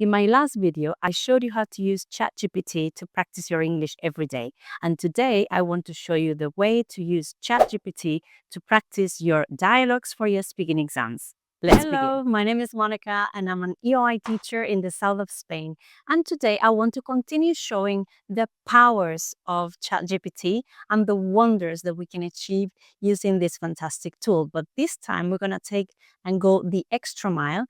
In my last video, I showed you how to use ChatGPT to practice your English every day. And today, I want to show you the way to use ChatGPT to practice your dialogues for your speaking exams. Let's begin. My name is Monica and I'm an EOI teacher in the south of Spain. And today I want to continue showing the powers of ChatGPT and the wonders that we can achieve using this fantastic tool. But this time we're going to take and go the extra mile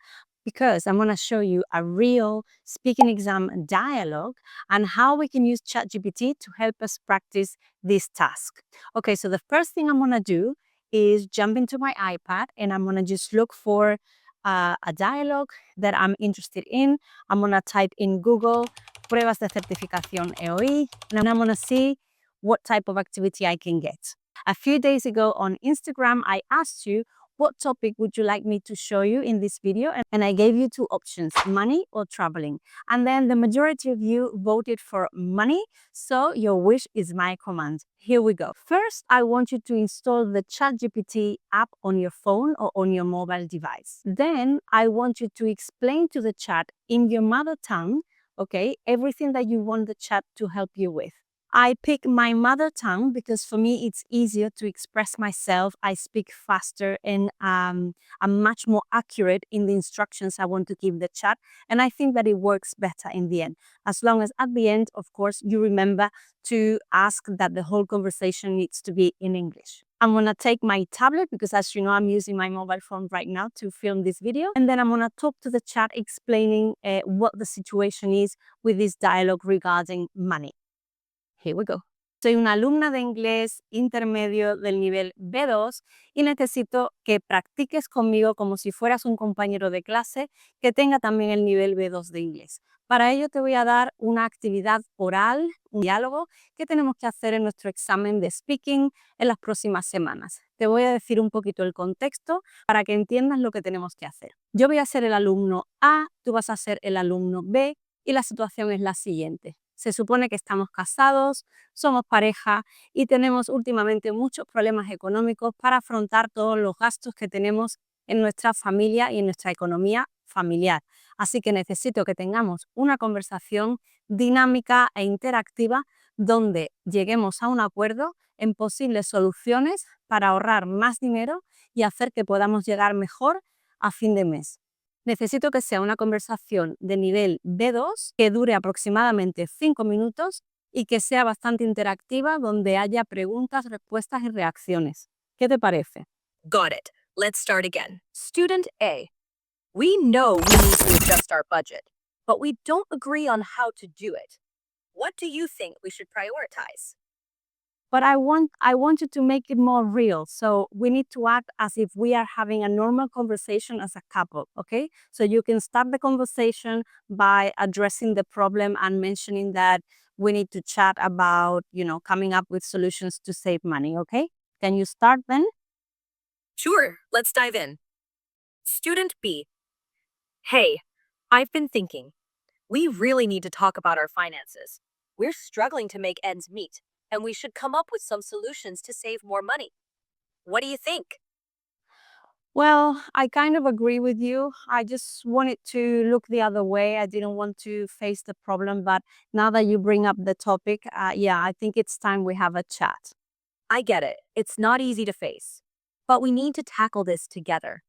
because I'm going to show you a real speaking exam dialogue and how we can use ChatGPT to help us practice this task. Okay, so the first thing I'm going to do is jump into my iPad and I'm going to just look for a dialogue that I'm interested in. I'm going to type in Google, pruebas de certificación EOI, and I'm going to see what type of activity I can get. A few days ago on Instagram, I asked you, what topic would you like me to show you in this video? And I gave you two options, money or traveling. And then the majority of you voted for money. So your wish is my command. Here we go. First, I want you to install the ChatGPT app on your phone or on your mobile device. Then I want you to explain to the chat in your mother tongue, okay, everything that you want the chat to help you with. I pick my mother tongue because for me it's easier to express myself. I speak faster and I'm much more accurate in the instructions I want to give the chat. And I think that it works better in the end. As long as at the end, of course, you remember to ask that the whole conversation needs to be in English. I'm going to take my tablet because as you know, I'm using my mobile phone right now to film this video. And then I'm going to talk to the chat explaining what the situation is with this dialogue regarding money. Here we go. Soy una alumna de inglés intermedio del nivel B2 y necesito que practiques conmigo como si fueras un compañero de clase que tenga también el nivel B2 de inglés. Para ello te voy a dar una actividad oral, un diálogo que tenemos que hacer en nuestro examen de speaking en las próximas semanas. Te voy a decir un poquito el contexto para que entiendas lo que tenemos que hacer. Yo voy a ser el alumno A, tú vas a ser el alumno B y la situación es la siguiente. Se supone que estamos casados, somos pareja y tenemos últimamente muchos problemas económicos para afrontar todos los gastos que tenemos en nuestra familia y en nuestra economía familiar. Así que necesito que tengamos una conversación dinámica e interactiva donde lleguemos a un acuerdo en posibles soluciones para ahorrar más dinero y hacer que podamos llegar mejor a fin de mes. Necesito que sea una conversación de nivel B2 que dure aproximadamente 5 minutos y que sea bastante interactiva donde haya preguntas, respuestas y reacciones. ¿Qué te parece? Got it. Let's start again. Student A. We know we need to adjust our budget, but we don't agree on how to do it. What do you think we should prioritize? But I want you to make it more real. So we need to act as if we are having a normal conversation as a couple, okay? So you can start the conversation by addressing the problem and mentioning that we need to chat about, coming up with solutions to save money, okay? Can you start then? Sure, let's dive in. Student B. Hey, I've been thinking. We really need to talk about our finances. We're struggling to make ends meet, and we should come up with some solutions to save more money. What do you think? Well, I kind of agree with you. I just wanted to look the other way. I didn't want to face the problem, but now that you bring up the topic, yeah, I think it's time we have a chat. I get it. It's not easy to face. But we need to tackle this together.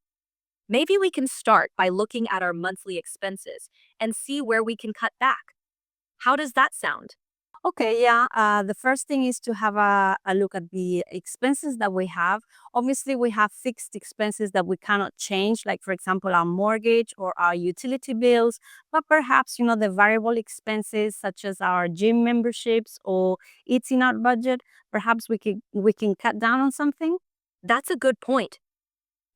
Maybe we can start by looking at our monthly expenses and see where we can cut back. How does that sound? Okay, yeah. The first thing is to have a look at the expenses that we have. Obviously, we have fixed expenses that we cannot change, like, for example, our mortgage or our utility bills. But perhaps, the variable expenses such as our gym memberships or eating out budget, perhaps we can cut down on something. That's a good point.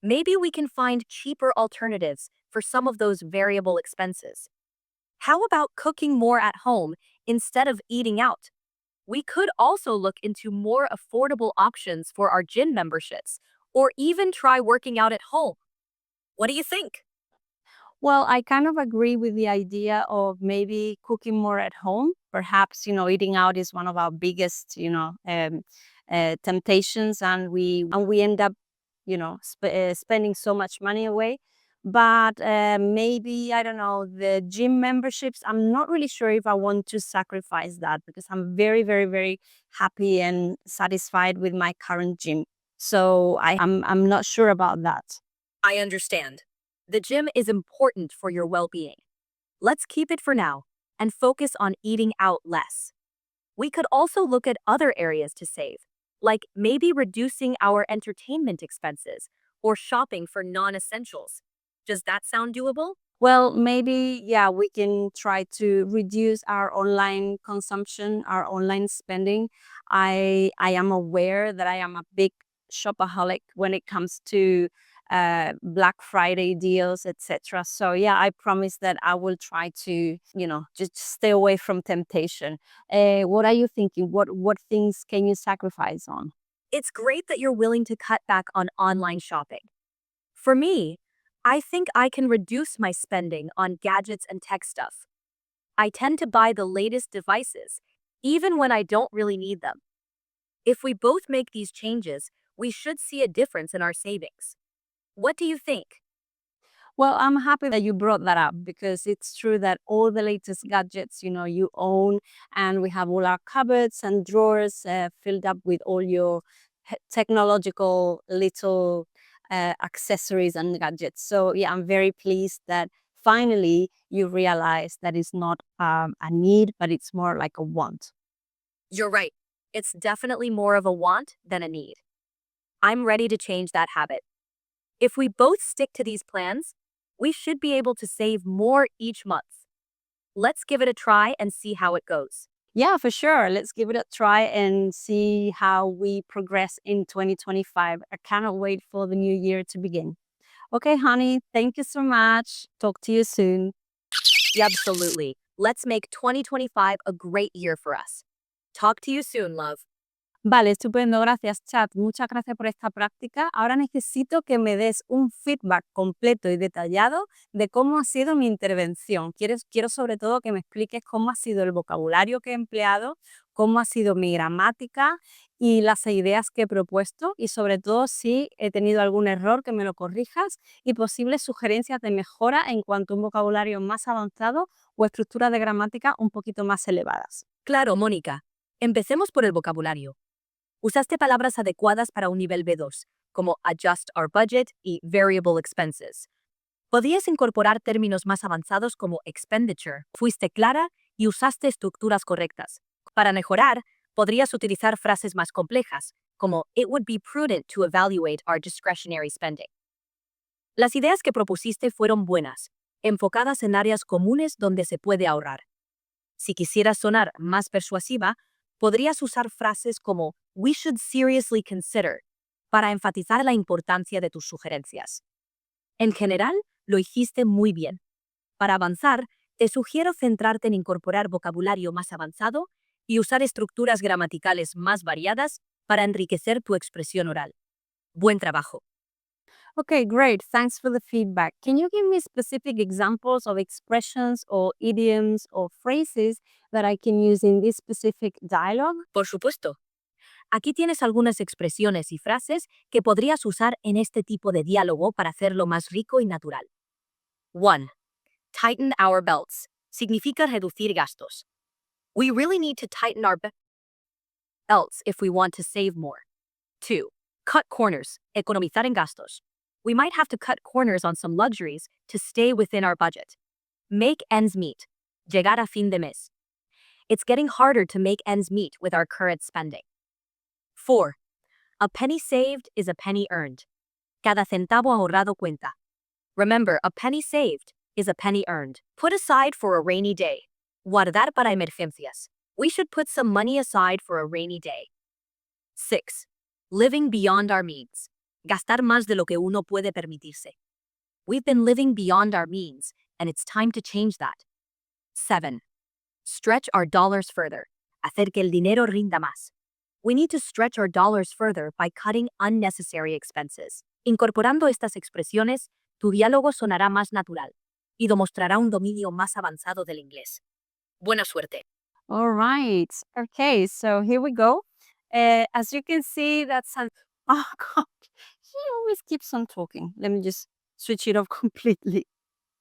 Maybe we can find cheaper alternatives for some of those variable expenses. How about cooking more at home instead of eating out? We could also look into more affordable options for our gym memberships, or even try working out at home. What do you think? Well, I kind of agree with the idea of maybe cooking more at home. Perhaps, eating out is one of our biggest, temptations, and we end up, spending so much money away. But maybe, I don't know, the gym memberships, I'm not really sure if I want to sacrifice that because I'm very, very, very happy and satisfied with my current gym. So I'm not sure about that. I understand. The gym is important for your well being. Let's keep it for now and focus on eating out less. We could also look at other areas to save, like maybe reducing our entertainment expenses or shopping for non essentials. Does that sound doable? Well, maybe, yeah, we can try to reduce our online consumption, our online spending. I am aware that I am a big shopaholic when it comes to Black Friday deals, etc. So yeah, I promise that I will try to, just stay away from temptation. What are you thinking? What things can you sacrifice on? It's great that you're willing to cut back on online shopping. For me, I think I can reduce my spending on gadgets and tech stuff. I tend to buy the latest devices, even when I don't really need them. If we both make these changes, we should see a difference in our savings. What do you think? Well, I'm happy that you brought that up because it's true that all the latest gadgets, you own, and we have all our cupboards and drawers filled up with all your technological little accessories and gadgets. So yeah, I'm very pleased that finally you realize that it's not a need, but it's more like a want. You're right. It's definitely more of a want than a need. I'm ready to change that habit. If we both stick to these plans, we should be able to save more each month. Let's give it a try and see how it goes. Yeah, for sure. Let's give it a try and see how we progress in 2025. I cannot wait for the new year to begin. Okay, honey, thank you so much. Talk to you soon. Absolutely. Let's make 2025 a great year for us. Talk to you soon, love. Vale, estupendo, gracias, Chat. Muchas gracias por esta práctica. Ahora necesito que me des un feedback completo y detallado de cómo ha sido mi intervención. Quiero sobre todo que me expliques cómo ha sido el vocabulario que he empleado, cómo ha sido mi gramática y las ideas que he propuesto y sobre todo si he tenido algún error que me lo corrijas y posibles sugerencias de mejora en cuanto a un vocabulario más avanzado o estructuras de gramática un poquito más elevadas. Claro, Mónica. Empecemos por el vocabulario. Usaste palabras adecuadas para un nivel B2, como adjust our budget y variable expenses. Podías incorporar términos más avanzados como expenditure. Fuiste clara y usaste estructuras correctas. Para mejorar, podrías utilizar frases más complejas, como it would be prudent to evaluate our discretionary spending. Las ideas que propusiste fueron buenas, enfocadas en áreas comunes donde se puede ahorrar. Si quisieras sonar más persuasiva, podrías usar frases como we should seriously consider para enfatizar la importancia de tus sugerencias. En general, lo hiciste muy bien. Para avanzar, te sugiero centrarte en incorporar vocabulario más avanzado y usar estructuras gramaticales más variadas para enriquecer tu expresión oral. Buen trabajo. Okay, great. Thanks for the feedback. Can you give me specific examples of expressions or idioms or phrases that I can use in this specific dialogue? Por supuesto. Aquí tienes algunas expresiones y frases que podrías usar en este tipo de diálogo para hacerlo más rico y natural. 1. Tighten our belts. Significa reducir gastos. We really need to tighten our belts if we want to save more. 2. Cut corners. Economizar en gastos. We might have to cut corners on some luxuries to stay within our budget. Make ends meet. Llegar a fin de mes. It's getting harder to make ends meet with our current spending. 4. A penny saved is a penny earned. Cada centavo ahorrado cuenta. Remember, a penny saved is a penny earned. Put aside for a rainy day. Guardar para emergencias. We should put some money aside for a rainy day. 6. Living beyond our means. Gastar más de lo que uno puede permitirse. We've been living beyond our means, and it's time to change that. 7. Stretch our dollars further. Hacer que el dinero rinda más. We need to stretch our dollars further by cutting unnecessary expenses. Incorporando estas expresiones, tu diálogo sonará más natural y demostrará un dominio más avanzado del inglés. Buena suerte. All right. Okay, so here we go. As you can see, that's an oh God, he always keeps on talking. Let me just switch it off completely.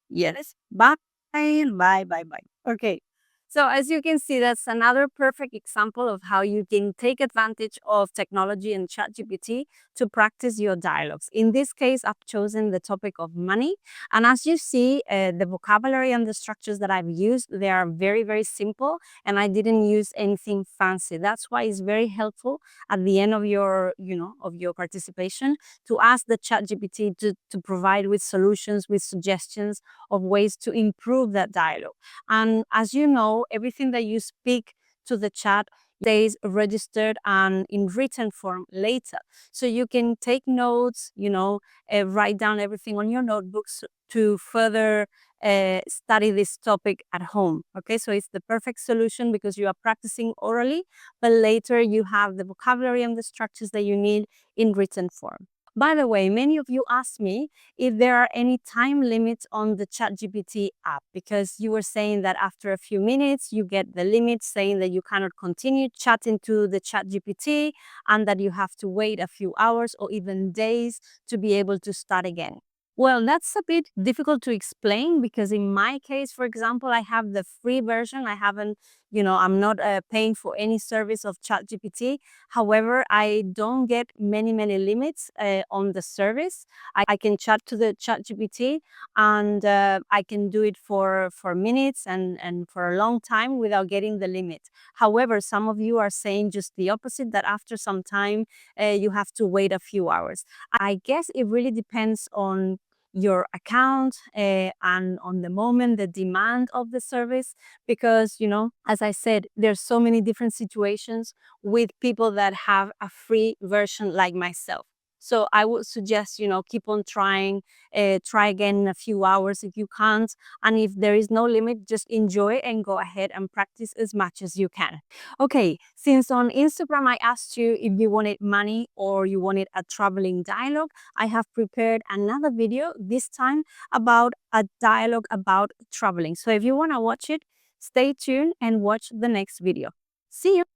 Yes. Bye. Bye. Bye. Bye. Okay. So as you can see, that's another perfect example of how you can take advantage of technology and ChatGPT to practice your dialogues. In this case, I've chosen the topic of money. And as you see, the vocabulary and the structures that I've used, they are very, very simple. And I didn't use anything fancy. That's why it's very helpful at the end of your, of your participation to ask the ChatGPT to provide with solutions, with suggestions of ways to improve that dialogue. And as you know, everything that you speak to the chat stays registered and in written form later. So you can take notes, write down everything on your notebooks to further study this topic at home. Okay, so it's the perfect solution because you are practicing orally, but later you have the vocabulary and the structures that you need in written form. By the way, many of you asked me if there are any time limits on the ChatGPT app, because you were saying that after a few minutes, you get the limit saying that you cannot continue chatting to the ChatGPT and that you have to wait a few hours or even days to be able to start again. Well, that's a bit difficult to explain because in my case, for example, I have the free version. I haven't, I'm not paying for any service of ChatGPT. However, I don't get many, many limits on the service. I can chat to the ChatGPT and I can do it for minutes and for a long time without getting the limit. However, some of you are saying just the opposite, that after some time you have to wait a few hours. I guess it really depends on your account and on the moment, the demand of the service, because, as I said, there's so many different situations with people that have a free version like myself. So I would suggest, keep on trying, try again in a few hours if you can't. And if there is no limit, just enjoy and go ahead and practice as much as you can. Okay, since on Instagram I asked you if you wanted money or you wanted a traveling dialogue, I have prepared another video, this time about a dialogue about traveling. So if you want to watch it, stay tuned and watch the next video. See you.